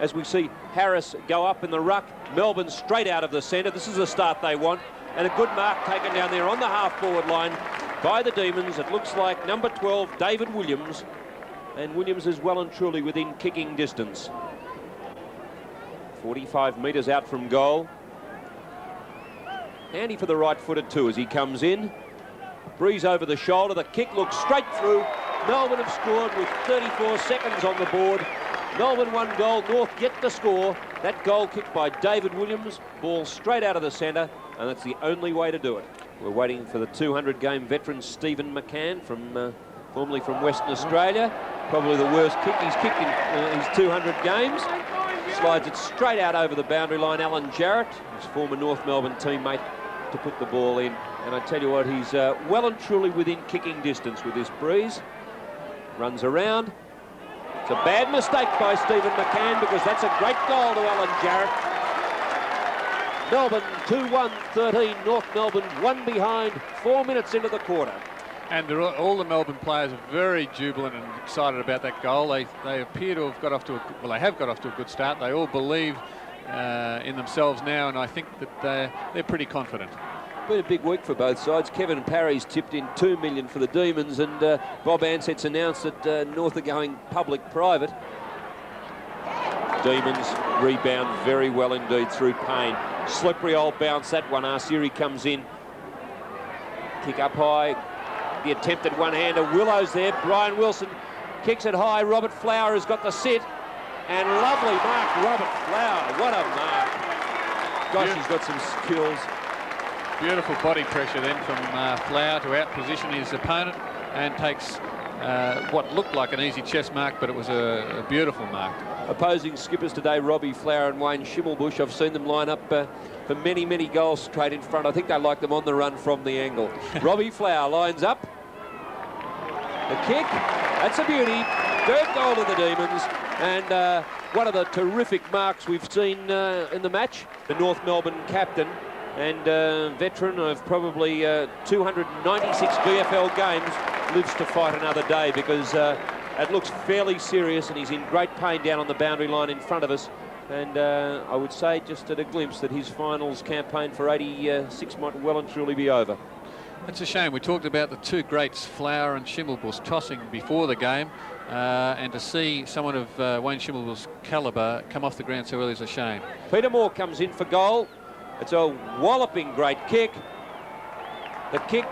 as we see Harris go up in the ruck. Melbourne straight out of the centre. This is the start they want. And a good mark taken down there on the half-forward line by the Demons. It looks like number 12, David Williams. And Williams is well and truly within kicking distance. 45 metres out from goal. Handy for the right-footed too as he comes in. Breeze over the shoulder. The kick looks straight through. Melbourne have scored with 34 seconds on the board. Melbourne 1 goal, North yet to score. That goal kicked by David Williams. Ball straight out of the centre, and that's the only way to do it. We're waiting for the 200-game veteran Stephen McCann, formerly from Western Australia. Probably the worst kick he's kicked in his 200 games. Slides it straight out over the boundary line. Alan Jarrott, his former North Melbourne teammate, to put the ball in. And I tell you what, he's well and truly within kicking distance with this breeze. Runs around. It's a bad mistake by Stephen McCann because that's a great goal to Alan Jarrott. Melbourne 2-1-13. North Melbourne 1 behind, 4 minutes into the quarter. And all the Melbourne players are very jubilant and excited about that goal. They appear to have got off to they have got off to a good start. They all believe in themselves now, and I think that they're pretty confident. Been a big week for both sides. Kevin Parry's tipped in $2 million for the Demons, and Bob Ansett's announced that North are going public-private. Demons rebound very well indeed through Payne. Slippery old bounce, that one. Arsiri comes in. Kick up high. The attempted one-hander. Willow's there. Brian Wilson kicks it high. Robert Flower has got the sit. And lovely mark, Robert Flower. What a mark. Gosh, he's got some skills. Beautiful body pressure then from Flower to out-position his opponent and takes what looked like an easy chest mark, but it was a beautiful mark. Opposing skippers today, Robbie Flower and Wayne Schimmelbusch. I've seen them line up for many, many goals straight in front. I think they like them on the run from the angle. Robbie Flower lines up. The kick, that's a beauty. Third goal to the Demons, and one of the terrific marks we've seen in the match. The North Melbourne captain and veteran of probably 296 VFL games lives to fight another day because it looks fairly serious and he's in great pain down on the boundary line in front of us. And I would say just at a glimpse that his finals campaign for 86 might well and truly be over. It's a shame. We talked about the two greats, Flower and Schimmelbusch, tossing before the game, and to see someone of Wayne Schimmelbusch's calibre come off the ground so early is a shame. Peter Moore comes in for goal. It's a walloping great kick. The kick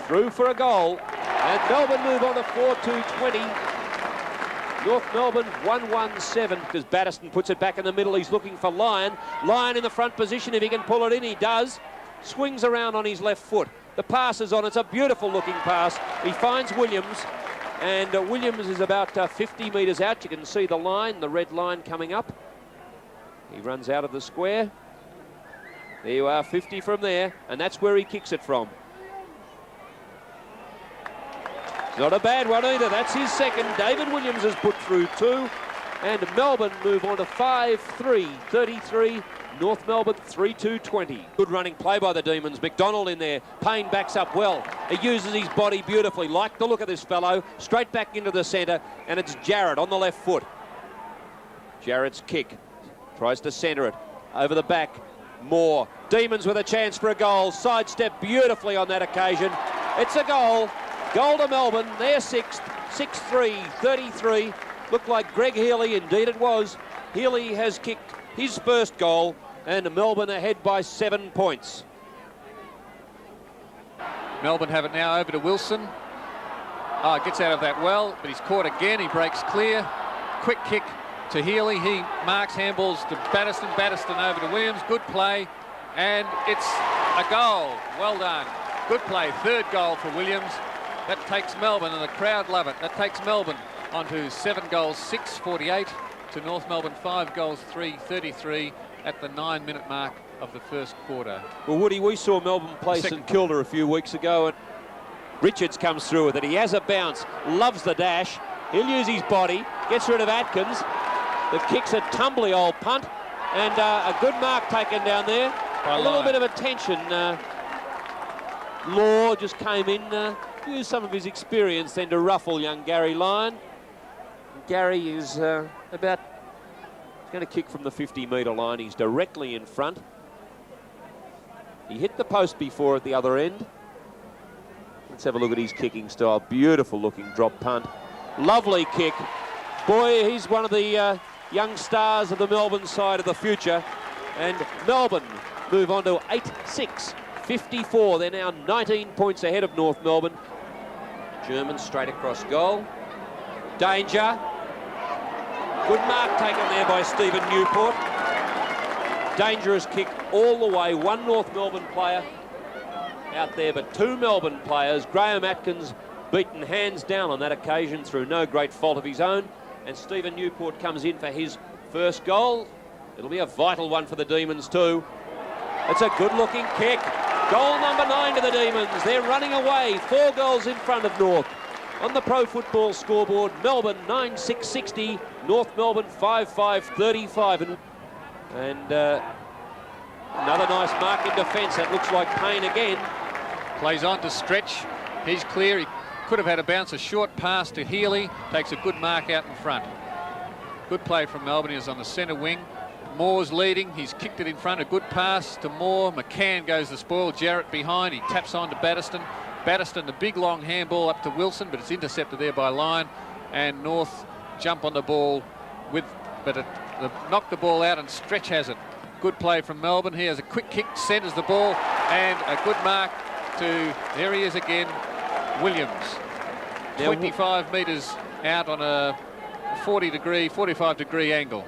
through for a goal, and Melbourne move on to 4-2-20. North Melbourne 1-1-7 because Battiston puts it back in the middle. He's looking for Lyon. Lyon in the front position. If he can pull it in, he does. Swings around on his left foot. The pass is on. It's a beautiful looking pass. He finds Williams, and Williams is about 50 metres out. You can see the line, the red line coming up. He runs out of the square. There you are, 50 from there, and that's where he kicks it from. Not a bad one either. That's his second. David Williams has put through 2, and Melbourne move on to 5-3-33. North Melbourne 3-2-20. Good running play by the Demons. McDonald in there. Payne backs up well. He uses his body beautifully. Like the look of this fellow. Straight back into the centre, and it's Jarrott on the left foot. Jarrett's kick. Tries to centre it. Over the back. Moore. Demons with a chance for a goal. Sidestep beautifully on that occasion. It's a goal. Goal to Melbourne. They're sixth. 6-3-33. Looked like Greg Healy. Indeed it was. Healy has kicked his first goal, and Melbourne ahead by 7 points. Melbourne have it now over to Wilson. Oh, gets out of that well, but he's caught again. He breaks clear. Quick kick to Healy. He marks, handballs to Battiston. Battiston over to Williams. Good play, and it's a goal. Well done. Good play. Third goal for Williams. That takes Melbourne, and the crowd love it. That takes Melbourne onto 7 goals, 6-48. To North Melbourne, 5 goals, 3-33 at the 9-minute mark of the first quarter. Well, Woody, we saw Melbourne play St Kilda a few weeks ago, and Richards comes through with it. He has a bounce, loves the dash. He'll use his body, gets rid of Atkins. The kick's a tumbly old punt, and a good mark taken down there. A little bit of attention. Law just came in, used some of his experience then to ruffle young Garry Lyon. Garry is going going to kick from the 50-metre line. He's directly in front. He hit the post before at the other end. Let's have a look at his kicking style. Beautiful looking drop punt. Lovely kick. Boy, he's one of the young stars of the Melbourne side of the future. And Melbourne move on to 8-6-54. They're now 19 points ahead of North Melbourne. German straight across goal. Danger. Good mark taken there by Stephen Newport. Dangerous kick all the way. One North Melbourne player out there, but two Melbourne players. Graham Atkins beaten hands down on that occasion through no great fault of his own. And Stephen Newport comes in for his first goal. It'll be a vital one for the Demons too. It's a good-looking kick. Goal number 9 to the Demons. They're running away. 4 goals in front of North. On the Pro Football scoreboard, Melbourne 9-6-60, North Melbourne 5-5-35. And another nice mark in defence. That looks like Payne again. Plays on to Stretch. He's clear. He could have had a bounce, a short pass to Healy. Takes a good mark out in front. Good play from Melbourne. He's on the centre wing. Moore's leading. He's kicked it in front. A good pass to Moore. McCann goes the spoil. Jarrott behind. He taps on to Battiston. Battiston, the big long handball up to Wilson, but it's intercepted there by Lyon. And North jump on the ball but knocked the ball out, and Stretch has it. Good play from Melbourne. He has a quick kick, centres the ball, and a good mark to, there he is again, Williams. 25 metres out on a 45-degree angle,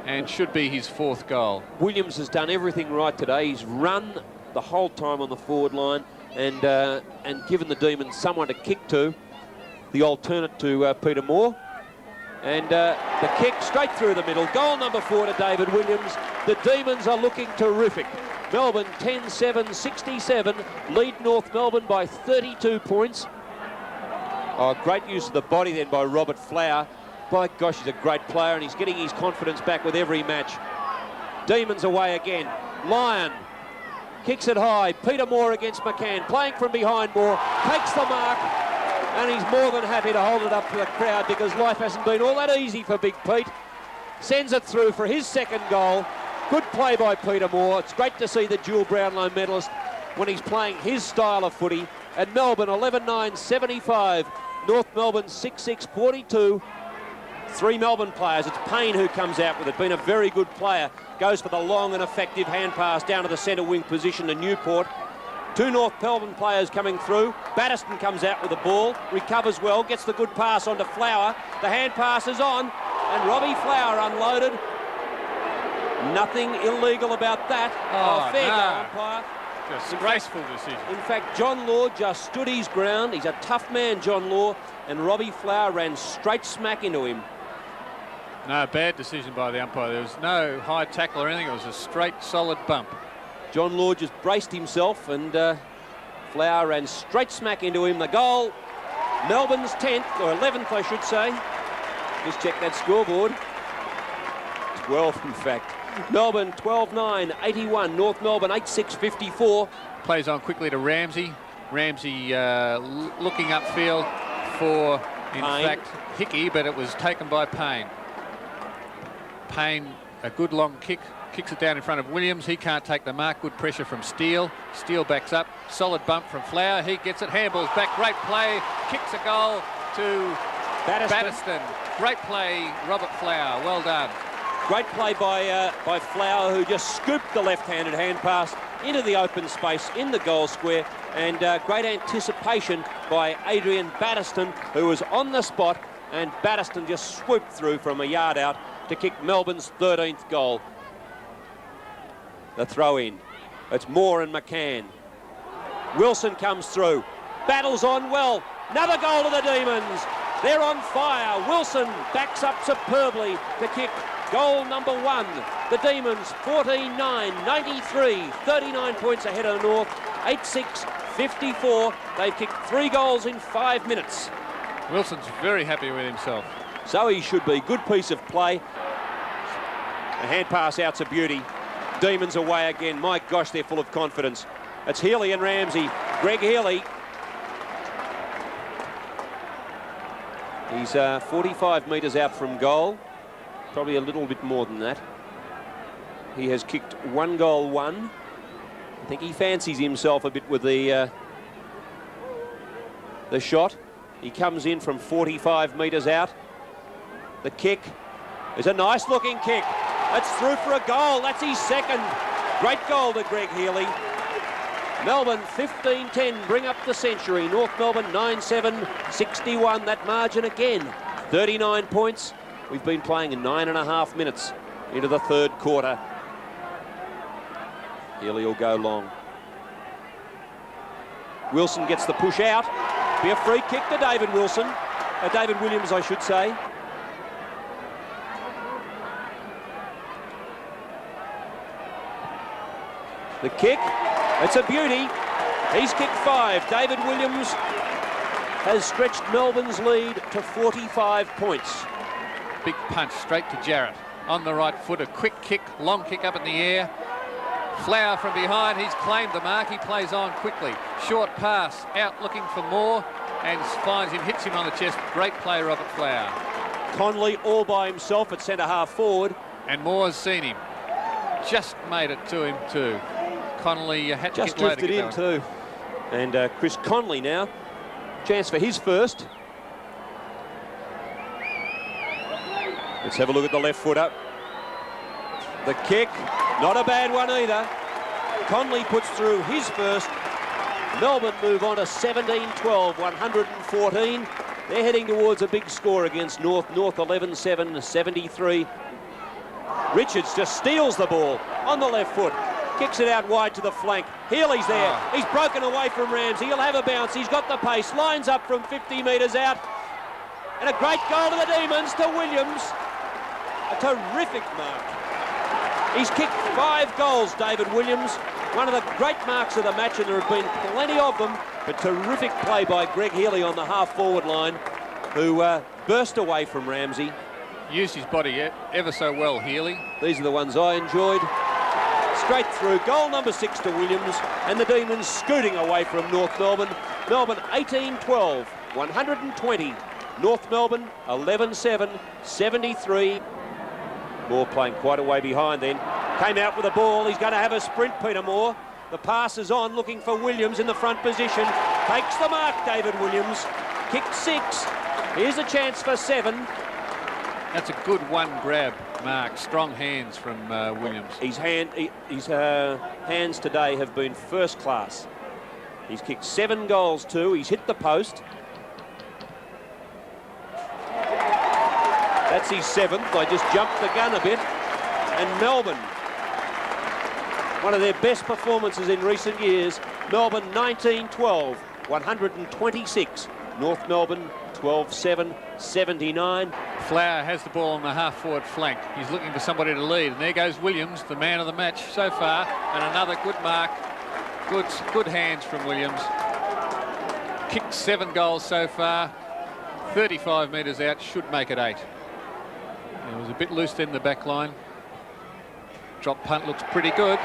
and should be his 4th goal. Williams has done everything right today. He's run the whole time on the forward line and given the Demons someone to kick to, the alternate to Peter Moore. And the kick straight through the middle. Goal number 4 to David Williams. The Demons are looking terrific. Melbourne 10-7-67, lead North Melbourne by 32 points. Oh, great use of the body then by Robert Flower. By gosh, he's a great player, and he's getting his confidence back with every match. Demons away again. Lyon kicks it high. Peter Moore against McCann. Playing from behind Moore. Takes the mark. And he's more than happy to hold it up to the crowd because life hasn't been all that easy for Big Pete. Sends it through for his 2nd goal. Good play by Peter Moore. It's great to see the dual Brownlow medalist when he's playing his style of footy. And Melbourne 11-9-75. North Melbourne 6-6-42. 3 Melbourne players. It's Payne who comes out with it. Been a very good player. Goes for the long and effective hand pass down to the centre wing position to Newport. 2 North Melbourne players coming through. Battiston comes out with the ball, recovers well, gets the good pass onto Flower. The hand pass is on, and Robbie Flower unloaded. Nothing illegal about that. Fair goal, umpire. Disgraceful decision. In fact, John Law just stood his ground. He's a tough man, John Law, and Robbie Flower ran straight smack into him. No, bad decision by the umpire. There was no high tackle or anything. It was a straight, solid bump. John Law just braced himself, and Flower ran straight smack into him. The goal, Melbourne's 10th, or 11th, I should say. Just check that scoreboard. 12, in fact. Melbourne 12-9-81. North Melbourne 8-6-54. Plays on quickly to Ramsey. Ramsey looking upfield for, in fact, Hickey, but it was taken by Payne. Payne, a good long kick. Kicks it down in front of Williams. He can't take the mark. Good pressure from Steele. Steele backs up. Solid bump from Flower. He gets it. Handballs back. Great play. Kicks a goal to Battiston. Great play, Robert Flower. Well done. Great play by Flower, who just scooped the left-handed hand pass into the open space in the goal square. And great anticipation by Adrian Battiston, who was on the spot. And Battiston just swooped through from a yard out to kick Melbourne's 13th goal. The throw in. It's Moore and McCann. Wilson comes through. Battles on well. Another goal to the Demons. They're on fire. Wilson backs up superbly to kick goal number 1. The Demons 14-9-93. 39 points ahead of the North. 8-6-54. They've kicked 3 goals in 5 minutes. Wilson's very happy with himself. So he should be. Good piece of play. A hand pass out's a beauty. Demons away again. My gosh, they're full of confidence. It's Healy and Ramsey. Greg Healy. He's 45 metres out from goal. Probably a little bit more than that. He has kicked 1 goal, 1. I think he fancies himself a bit with the shot. He comes in from 45 metres out. The kick is a nice looking kick. That's through for a goal. That's his second. Great goal to Greg Healy. Melbourne 15-10 bring up the century. North Melbourne 9-7, 61. That margin again. 39 points. We've been playing in 9.5 minutes into the third quarter. Healy will go long. Wilson gets the push out. Be a free kick to David Wilson. David Williams, I should say. The kick, it's a beauty. He's kicked 5. David Williams has stretched Melbourne's lead to 45 points. Big punch straight to Jarrott. On the right foot, a quick kick, long kick up in the air. Flower from behind, he's claimed the mark. He plays on quickly. Short pass, out looking for more, and finds him, hits him on the chest. Great play, Robert Flower. Connolly all by himself at centre half forward. And Moore's seen him. Just made it to him too. Connolly had to just get low to drifted get in too. And Chris Connolly now, chance for his first. Let's have a look at the left footer. The kick, not a bad one either. Connolly puts through his first. Melbourne move on to 17-12, 114. They're heading towards a big score against North. North 11-7, 73. Richards just steals the ball on the left foot. Kicks it out wide to the flank. Healy's there. He's broken away from Ramsey. He'll have a bounce. He's got the pace. Lines up from 50 metres out. And a great goal to the Demons, to Williams. A terrific mark. He's kicked 5 goals, David Williams. One of the great marks of the match, and there have been plenty of them. But terrific play by Greg Healy on the half-forward line, who burst away from Ramsey. Used his body ever so well, Healy. These are the ones I enjoyed. Straight through, goal number 6 to Williams, and the Demons scooting away from North Melbourne. Melbourne 18-12, 120. North Melbourne 11-7, 73. Moore playing quite a way behind then. Came out with the ball. He's going to have a sprint, Peter Moore. The pass is on, looking for Williams in the front position. Takes the mark, David Williams. Kicked 6. Here's a chance for 7. That's a good one grab, Mark. Strong hands from Williams. His hands today have been first class. He's kicked 7 goals too. He's hit the post. That's his 7th. I just jumped the gun a bit. And Melbourne, one of their best performances in recent years. Melbourne 19-12, 126. North Melbourne 12-7, 79. Flower has the ball on the half-forward flank. He's looking for somebody to lead. And there goes Williams, the man of the match so far. And another good mark. Good hands from Williams. Kicked 7 goals so far. 35 metres out, should make it 8. It was a bit loose in the back line. Drop punt looks pretty good.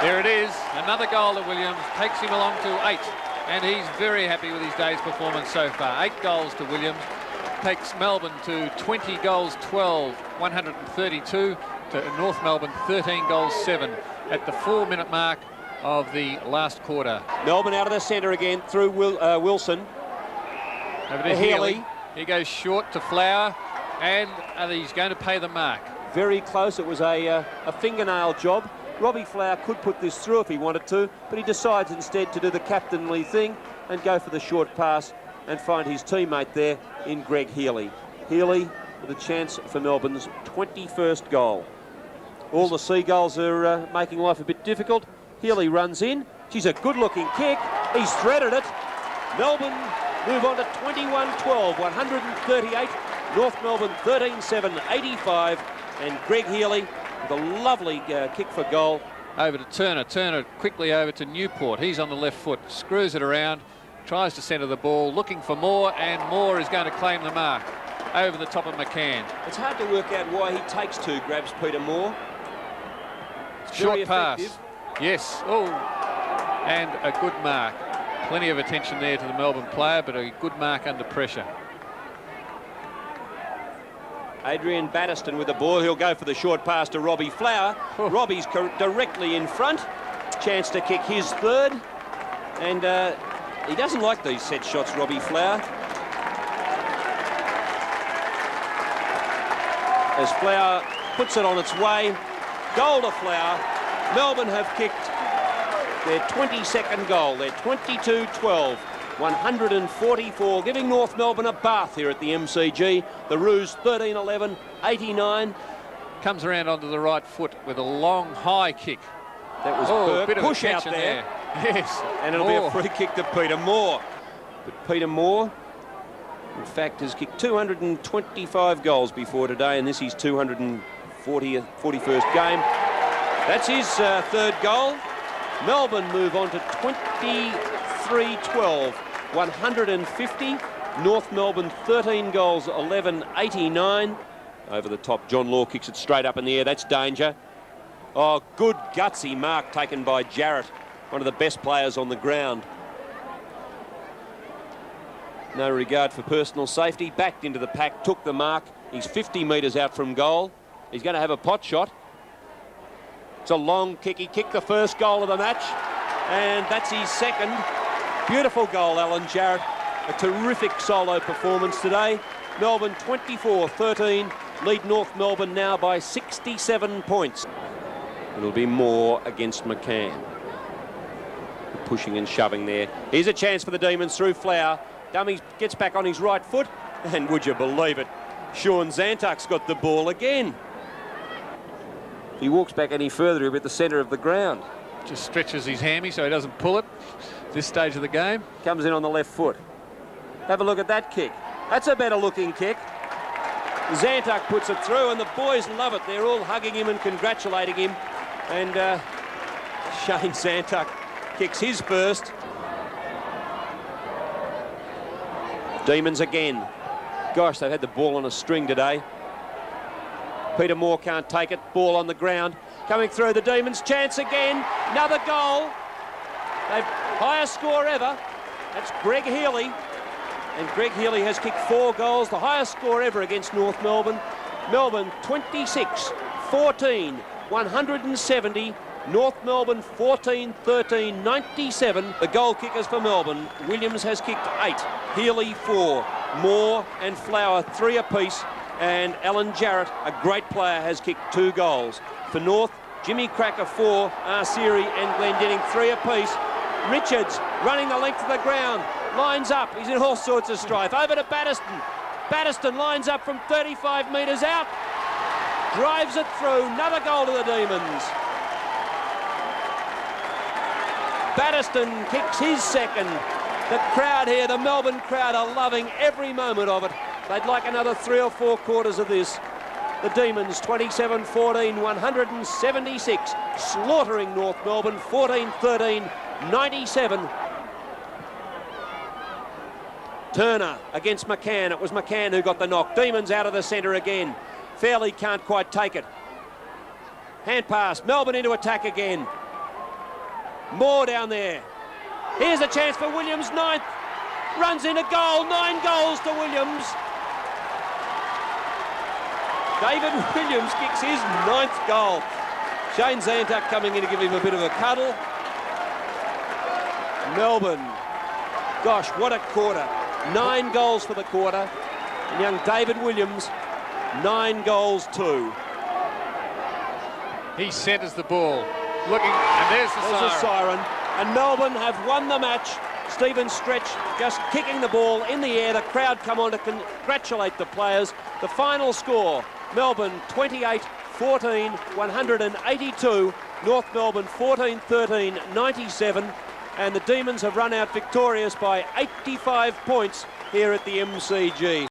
There it is. Another goal to Williams. Takes him along to 8. And he's very happy with his day's performance so far. 8 goals to Williams. Takes Melbourne to 20 goals 12, 132 to North Melbourne 13 goals 7 at the 4-minute mark of the last quarter. Melbourne out of the centre again through Wilson. Over to Healy. He goes short to Flower, and he's going to pay the mark. Very close. It was a fingernail job. Robbie Flower could put this through if he wanted to, but he decides instead to do the captainly thing and go for the short pass and find his teammate there in Greg Healy. Healy with a chance for Melbourne's 21st goal. All the Seagulls are making life a bit difficult. Healy runs in. She's a good-looking kick. He's threaded it. Melbourne move on to 21-12, 138. North Melbourne 13-7, 85. And Greg Healy with a lovely kick for goal. Over to Turner. Turner quickly over to Newport. He's on the left foot. Screws it around. Tries to centre the ball. Looking for Moore. And Moore is going to claim the mark. Over the top of McCann. It's hard to work out why he takes 2 grabs, Peter Moore. Short pass. Yes. Oh. And a good mark. Plenty of attention there to the Melbourne player, but a good mark under pressure. Adrian Battiston with the ball. He'll go for the short pass to Robbie Flower. Robbie's directly in front. Chance to kick his third. And he doesn't like these set shots, Robbie Flower. As Flower puts it on its way. Goal to Flower. Melbourne have kicked their 22nd goal. They're 22-12. 144, giving North Melbourne a bath here at the MCG. The Roos 13-11, 89. Comes around onto the right foot with a long, high kick. That was a bit of push a out there. Yes. And it'll be a free kick to Peter Moore. But Peter Moore, in fact, has kicked 225 goals before today, and this is 241st game. That's his third goal. Melbourne move on to 23-12, 150. North Melbourne 13 goals, 11-89. Over the top, John Law kicks it straight up in the air. That's danger. Oh, good gutsy mark taken by Jarrott, one of the best players on the ground. No regard for personal safety. Backed into the pack, took the mark. He's 50 metres out from goal. He's going to have a pot shot. It's a long kick. He kicked the first goal of the match, and that's his second. Beautiful goal, Alan Jarrott. A terrific solo performance today. Melbourne 24-13, lead North Melbourne now by 67 points. It'll be Moore against McCann. Pushing and shoving there. Here's a chance for the Demons through Flower. Dummy gets back on his right foot, and would you believe it, Sean Zantuck's got the ball again. If he walks back any further, he'll be at the centre of the ground. Just stretches his hammy so he doesn't pull it this stage of the game. Comes in on the left foot. Have a look at that kick. That's a better looking kick. Zantuck puts it through, and the boys love it. They're all hugging him and congratulating him. And Shane Zantuck kicks his first. Demons again. Gosh, they've had the ball on a string today. Peter Moore can't take it. Ball on the ground. Coming through, the Demons. Chance again. Another goal. They've highest score ever. That's Greg Healy. And Greg Healy has kicked 4 goals, the highest score ever against North Melbourne. Melbourne 26-14, 170. North Melbourne 14-13, 97. The goal kickers for Melbourne. Williams has kicked 8, Healy 4, Moore and Flower 3 apiece. And Alan Jarrott, a great player, has kicked 2 goals. For North, Jimmy Cracker 4, Arsieri and Glendinning 3 apiece. Richards running the length of the ground, lines up, he's in all sorts of strife. Over to Battiston. Battiston lines up from 35 metres out, drives it through, another goal to the Demons. Battiston kicks his second. The crowd here, the Melbourne crowd, are loving every moment of it. They'd like another 3 or 4 quarters of this. The Demons 27-14, 176, slaughtering North Melbourne 14-13, 97. Turner against McCann. It was McCann who got the knock. Demons out of the centre again. Fairley can't quite take it. Hand pass. Melbourne into attack again. Moore down there. Here's a chance for Williams, 9th. Runs into goal. 9 goals to Williams. David Williams kicks his 9th goal. Shane Zantuck coming in to give him a bit of a cuddle. Melbourne. Gosh, what a quarter. 9 goals for the quarter. And young David Williams, 9 goals too. He centres the ball. Looking, and there's the siren. And Melbourne have won the match. Stephen Stretch just kicking the ball in the air. The crowd come on to congratulate the players. The final score, Melbourne 28-14, 182. North Melbourne 14-13, 97. And the Demons have run out victorious by 85 points here at the MCG.